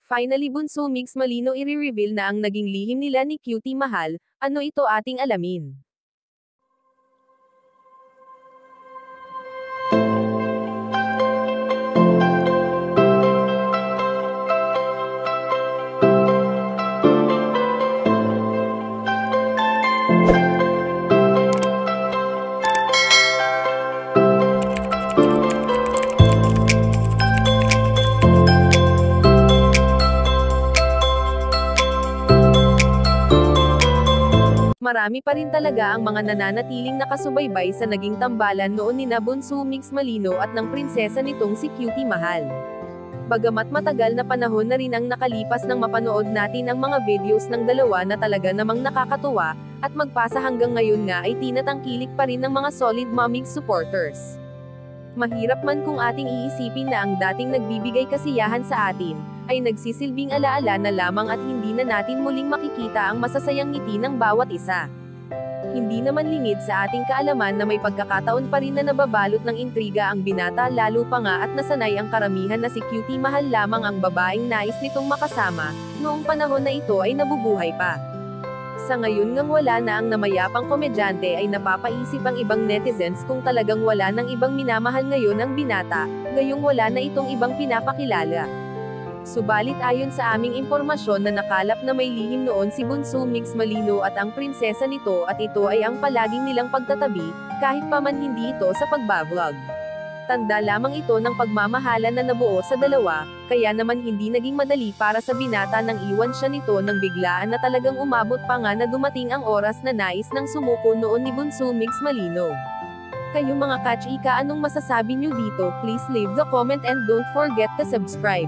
Finally Bunso Mix Malino i-reveal na ang naging lihim nila ni Cutie Mahal, ano ito ating alamin. Marami pa rin talaga ang mga nananatiling nakasubaybay sa naging tambalan noon nina Bunso Mix Malino at ng prinsesa nitong si Cutie Mahal. Bagamat matagal na panahon na rin ang nakalipas nang mapanood natin ang mga videos ng dalawa na talaga namang nakakatuwa, at magpasa hanggang ngayon nga ay tinatangkilik pa rin ng mga solid Momix supporters. Mahirap man kung ating iisipin na ang dating nagbibigay kasiyahan sa atin, ay nagsisilbing alaala na lamang at hindi na natin muling makikita ang masasayang ngiti ng bawat isa. Hindi naman lingid sa ating kaalaman na may pagkakataon pa rin na nababalot ng intriga ang binata, lalo pa nga at nasanay ang karamihan na si Cutie Mahal lamang ang babaeng nais nitong makasama, noong panahon na ito ay nabubuhay pa. Sa ngayon ngang wala na ang namayapang komedyante ay napapaisip ang ibang netizens kung talagang wala ng ibang minamahal ngayon ang binata, gayong wala na itong ibang pinapakilala. Subalit ayon sa aming impormasyon na nakalap na may lihim noon si Bunso Mix Malino at ang prinsesa nito, at ito ay ang palaging nilang pagtatabi, kahit pa man hindi ito sa pagbablog. Tanda lamang ito ng pagmamahalan na nabuo sa dalawa, kaya naman hindi naging madali para sa binata nang iwan siya nito ng biglaan na talagang umabot pa nga na dumating ang oras na nais ng sumuko noon ni Bunso Mix Malino. Kayo mga kachika, anong masasabi nyo dito? Please leave the comment and don't forget to subscribe.